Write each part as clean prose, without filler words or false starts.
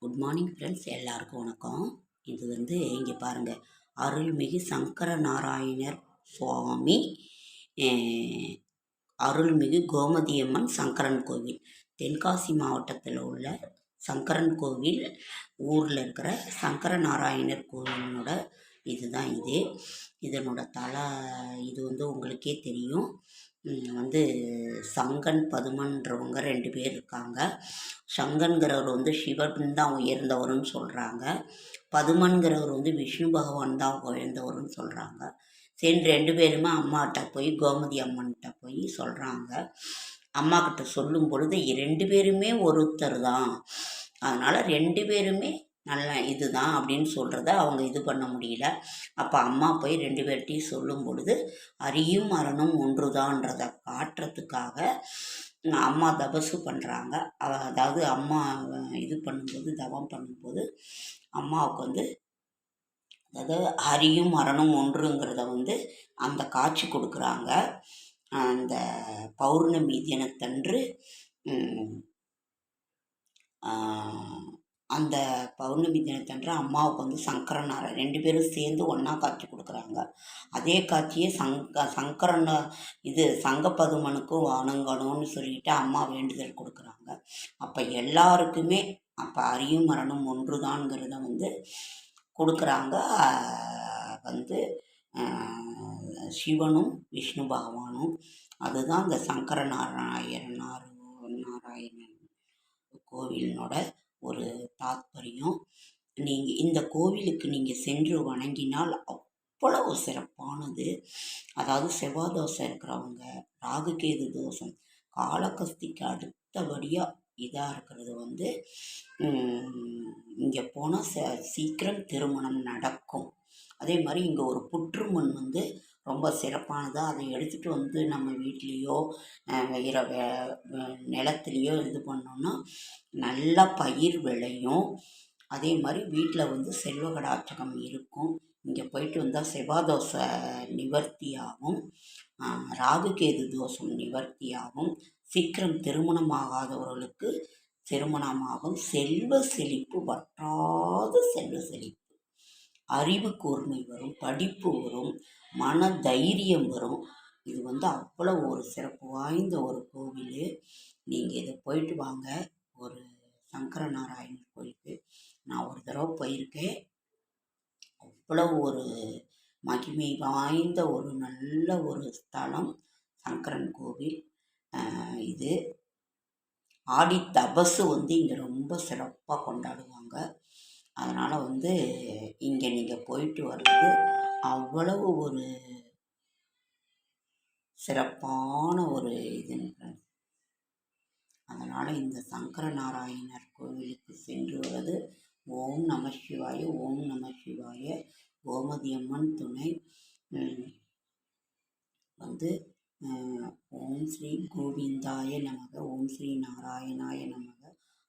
Good morning friends, எல்லாருக்கும் வணக்கம். இது இங்கே பாருங்கள், அருள்மிகு சங்கர நாராயணர் சுவாமி அருள்மிகு கோமதியம்மன் சங்கரன் கோவில், தென்காசி மாவட்டத்தில் உள்ள சங்கரன் கோவில் ஊரில் இருக்கிற சங்கர நாராயணர் கோவிலோட இதுதான் இதனோட தலை. இது உங்களுக்கே தெரியும். சங்கன் பதுமன்றவங்க 2 பேர் இருக்காங்க. சங்கன்கிறவர் சிவன் தான் உயர்ந்தவர்னு சொல்கிறாங்க. பதுமன்கிறவர் விஷ்ணு பகவான் தான் உயர்ந்தவர்னு சொல்கிறாங்க. சரி, 2 பேருமே அம்மாட்ட போய் கோமதி அம்மன்கிட்ட போய் சொல்கிறாங்க. அம்மா கிட்ட சொல்லும் பொழுது 2 பேருமே ஒருத்தர் தான், அதனால் 2 பேருமே நல்ல இதுதான் அப்படின்னு சொல்கிறத அவங்க இது பண்ண முடியல. அப்போ அம்மா போய் 2 பேர்ட்டையும் சொல்லும் பொழுது அரியும் மரணும் ஒன்றுதான்றதை காட்டுறதுக்காக அம்மா தபசு பண்ணுறாங்க. அதாவது அம்மா இது பண்ணும்போது, தவம் பண்ணும்போது அம்மாவுக்கு அதாவது ஹரியும் மரணம் ஒன்றுங்கிறத அந்த காட்சி கொடுக்குறாங்க. அந்த பௌர்ணமி தினத்தன்று அந்த பௌர்ணமி தினத்தன்று அம்மாவுக்கு சங்கரனார் 2 பேரும் சேர்ந்து ஒன்றா காட்சி கொடுக்குறாங்க. அதே காட்சியை சங்கரன் சங்கப்பதுமனுக்கும் வணங்கணும்னு சொல்லிட்டு அம்மா வேண்டுதல் கொடுக்குறாங்க. அப்போ எல்லாருக்குமே அப்போ அரியும் மரணம் ஒன்று தான்ங்கிறத கொடுக்குறாங்க. சிவனும் விஷ்ணு பகவானும். அதுதான் இந்த சங்கர நாராயணன் கோவிலினோட ஒரு தாத்பரியம். நீங்கள் இந்த கோவிலுக்கு நீங்கள் சென்று வணங்கினால் அவ்வளவு சிறப்பானது. அதாவது செவ்வாய் தோஷம் இருக்கிறவங்க, ராகுகேது தோஷம், காலகஸ்திக்கு அடுத்தபடியாக இதாக இருக்கிறது இங்கே போனால் சீக்கிரம் திருமணம் நடக்கும். அதே மாதிரி இங்கே ஒரு புற்றுமண் ரொம்ப சிறப்பானதாக, அதை எடுத்துகிட்டு நம்ம வீட்லேயோ வேறு நிலத்துலேயோ இது பண்ணோன்னா நல்லா பயிர் விளையும். அதே மாதிரி வீட்டில் செல்வ கடாட்சகம் இருக்கும். இங்கே போயிட்டு வந்தால் செவ்வாதோஷ நிவர்த்தியாகும், ராகுகேது தோஷம் நிவர்த்தியாகும், சீக்கிரம் திருமணமாகாதவர்களுக்கு திருமணமாகும், செல்வ செழிப்பு, வற்றாத செல்வ செழிப்பு, அறிவு கூர்மை வரும், படிப்பு வரும், மன தைரியம் வரும். இது அவ்வளோ ஒரு சிறப்பு வாய்ந்த ஒரு கோவில். நீங்கள் இதை போயிட்டு வாங்க. ஒரு சங்கர நாராயணர் கோயிலுக்கு நான் ஒரு தடவை போயிருக்கேன். அவ்வளோ ஒரு மகிமை வாய்ந்த ஒரு நல்ல ஒரு ஸ்தலம் சங்கரன் கோவில். இது ஆடி தபசு இங்கே ரொம்ப சிறப்பாக கொண்டாடுவாங்க. அதனால் இங்கே நீங்கள் போயிட்டு வர்றது அவ்வளவு ஒரு சிறப்பான ஒரு இதுன்னு. அதனால் இந்த சங்கர நாராயணர் கோவிலுக்கு சென்று வருவது ஓம் நம சிவாய, ஓம் நம சிவாய, கோமதியம்மன் துணை. ஓம் ஸ்ரீ கோவிந்தாய நமக, ஓம் ஸ்ரீ நாராயணாய நமக,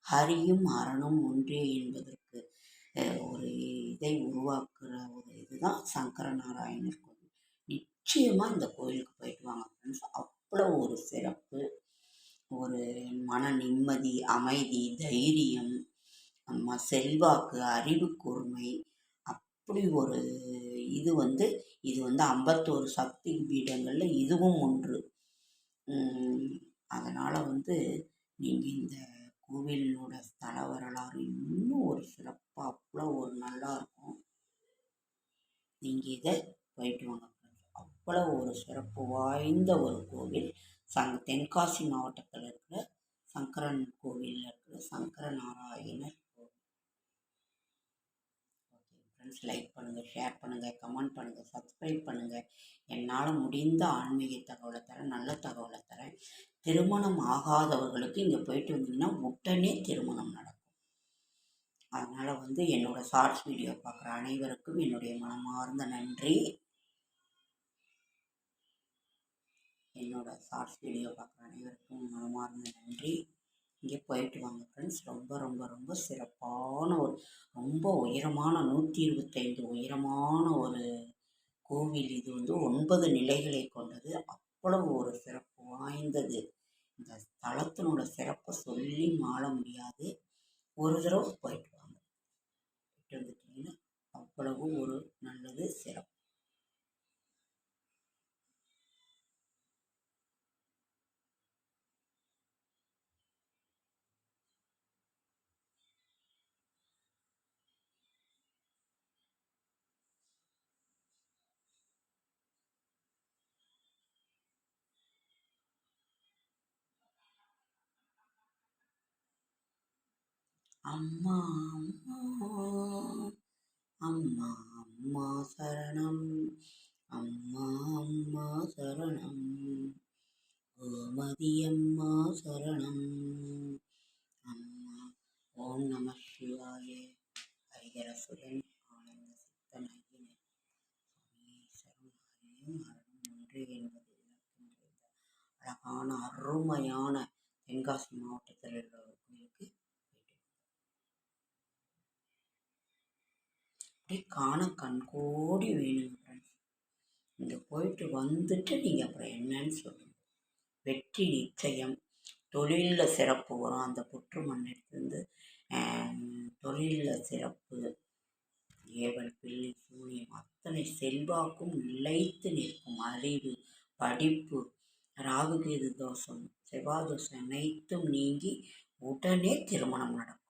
ஹரியும் அரணும் ஒன்றே என்பதற்கு ஒரு இதை உருவாக்குற ஒரு இதுதான் சங்கர நாராயணர் கோவில். நிச்சயமாக இந்த கோயிலுக்கு போயிட்டு வாங்க ஃப்ரெண்ட்ஸ். அவ்வளோ ஒரு சிறப்பு, ஒரு மன நிம்மதி, அமைதி, தைரியம், நம்ம செல்வாக்கு, அறிவு கூர்மை, அப்படி ஒரு இது இது 51 சக்தி பீடங்களில் இதுவும் ஒன்று. அதனால் நீங்கள் இந்த கோவிலோட ஸ்தல வரலாறு இன்னும் ஒரு சிறப்பாக அவ்வளோ ஒரு நல்லா இருக்கும். நீங்கள் இதை போயிட்டு வாங்க. அவ்வளோ ஒரு சிறப்பு வாய்ந்த ஒரு கோவில். தென்காசி மாவட்டத்தில் இருக்கிற சங்கரன் கோவிலில் இருக்கிற சங்கர நாராயணர் கோவில். ஓகே ஃப்ரெண்ட்ஸ், லைக் பண்ணுங்கள், ஷேர் பண்ணுங்கள், கமெண்ட் பண்ணுங்கள், சப்ஸ்கிரைப் பண்ணுங்கள். என்னால் முடிந்த ஆன்மீக தகவலை தரேன், நல்ல தகவலை தரேன். திருமணம் ஆகாதவர்களுக்கு இங்கே போயிட்டு வந்தீங்கன்னா உடனே திருமணம் நடக்கும். அதனால் என்னோடய ஷார்ட்ஸ் வீடியோ பார்க்குற அனைவருக்கும் என்னுடைய மனமார்ந்த நன்றி. என்னோடய ஷார்ட்ஸ் வீடியோ பார்க்குற அனைவருக்கும் மனமார்ந்த நன்றி. இங்கே போயிட்டு வாங்க ஃப்ரெண்ட்ஸ். ரொம்ப ரொம்ப ரொம்ப சிறப்பான ஒரு ரொம்ப உயரமான 125 உயரமான ஒரு கோவில். இது 9 நிலைகளை கொண்டது. அவ்வளவு ஒரு சிறப்பு வாய்ந்தது. இந்த ஸ்தலத்தினோட சிறப்பை சொல்லி மாள முடியாது. ஒரு தடவை போயிட்டு வாங்க. அவ்வளவு ஒரு நல்லது சிறப்பு. அம்மா அம்மா அம்மா அம்மா சரணம், அம்மா அம்மா சரணம், கோமதி அம்மா சரணம். அம்மா. ஓம் நம சிவாய. ஹரிஹரசுரன் ஆனந்த சித்தன் ஐயனே ஈஸ்வரன் ஹரியும் அருளும் ஒன்று என்பது அழகான அருமையான தென்காசி மாவட்டத்தில் உள்ள ஒரு கோயிலுக்கு அப்படியே காண கண்கோடி வேணுங்க ஃப்ரெண்ட்ஸ். இங்கே போயிட்டு வந்துட்டு நீங்கள் அப்புறம் என்னன்னு சொல்லுங்கள். வெற்றி நிச்சயம். தொழிலில் சிறப்பு வரும். அந்த புற்று மண் எடுத்து தொழிலில் சிறப்பு, ஏவல் பில்லி சூனியம் அத்தனை செல்வாக்கும் நிலைத்து நிற்கும். அறிவு, படிப்பு, ராகுகேது தோஷம், செவ்வாய் தோஷம் அனைத்தும் நீங்கி உடனே திருமணம் நடக்கும்.